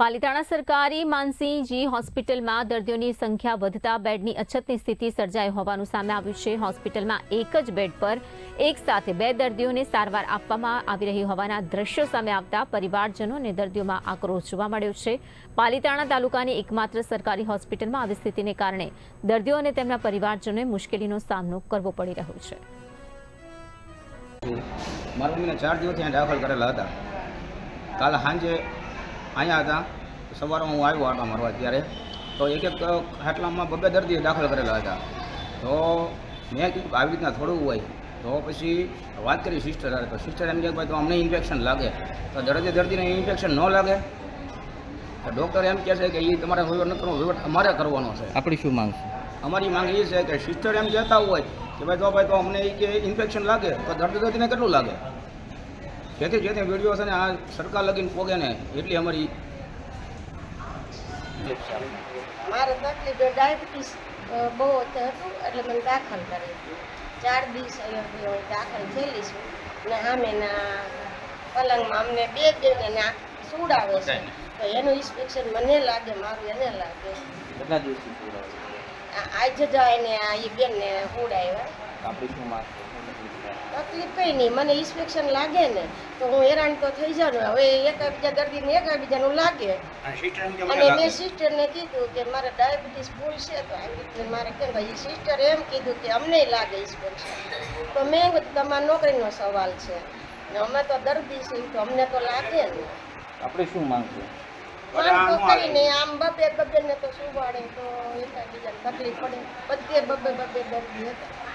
પાલિતાણા સરકારી માનસિંહજી હોસ્પિટલમાં દર્દીઓની સંખ્યા વધતા બેડની અછતની સ્થિતિ સર્જાઈ હોવાનું સામે આવ્યું છે। હોસ્પિટલમાં એક જ બેડ પર એક સાથે બે દર્દીઓને સારવાર આપવામાં આવી રહી હોવાના દ્રશ્યો સામે આવતા પરિવારજનો અને દર્દીઓમાં આક્રોશ જોવા મળ્યો છે। પાલિતાણા તાલુકાની એકમાત્ર સરકારી હોસ્પિટલમાં આવી સ્થિતિને કારણે દર્દીઓ અને તેમના પરિવારજનોએ મુશ્કેલીનો સામનો કરવો પડી રહ્યો છે। મારા મમ્મીને 4 દિવસ ત્યાં દાખલ કરેલા હતા। કાલે સાંજે અહીંયા હતા, સવારમાં હું આવ્યો આટો મારવા ત્યારે તો એક ખાટલામાં બબે દર્દીઓ દાખલ કરેલા હતા। તો મેં કીધું આવી રીતના થોડું હોય તો પછી વાત કરી સિસ્ટર સાથે, તો સિસ્ટર એમ કહે ભાઈ તો અમને ઇન્ફેક્શન લાગે, તો દર્દીને ઇન્ફેક્શન ન લાગે તો ડૉક્ટર એમ કહે છે કે એ તમારે વહીવટ ન કરવો, વહીવટ અમારે કરવાનો છે। આપણી શું માંગ છે? અમારી માંગ એ છે કે સિસ્ટર એમ કહેતા હોય કે ભાઈ તો અમને એ કે ઇન્ફેક્શન લાગે તો દર્દીને કેટલું લાગે, જેથી વિડીયો છે ને આ સરકાર લગીને પોગે ને એટલી અમારી મારે તકલીફ ડાયાબિટીસ બહુ હતું એટલે મને દાખલ કરી 4 દિવસ અહીંયા દાખલ થયેલી છું ને આમેના પલંગમાં અમને બે સુડાવે છે તો એનું ઇન્સ્પેક્શન મને લાગે, મારું એને લાગે। કેટલા દિવસથી સુડાવે? આજે જાય ને આ એ બેનને સુડાવ્યા। આપણી શું માંગ છે? તકલીફ કંઈ નહીં, મને ઇન્સ્પેક્શન લાગે ને તો હું હેરાન તો થઈ જાઉં ને। હવે એકાબીજા દર્દીને એકાબીજાનું લાગે અને મેં સિસ્ટરને કીધું કે મારે ડાયાબિટીસ ફૂલ છે તો આવી રીતે મારે કેમ ભાઈ સિસ્ટરે એમ કીધું કે અમને લાગે ઇન્સ્પેક્શન, તો મેં તમારા નોકરીનો સવાલ છે ને અમે તો દર્દી છીએ તો અમને તો લાગે ને। આપણી શું માંગ છે? માંગ તો કંઈ નહીં, આમ બબે ને તો શું વાળે તો એકાબીજાને તકલીફ પડે, બધે બબે દર્દી હતા।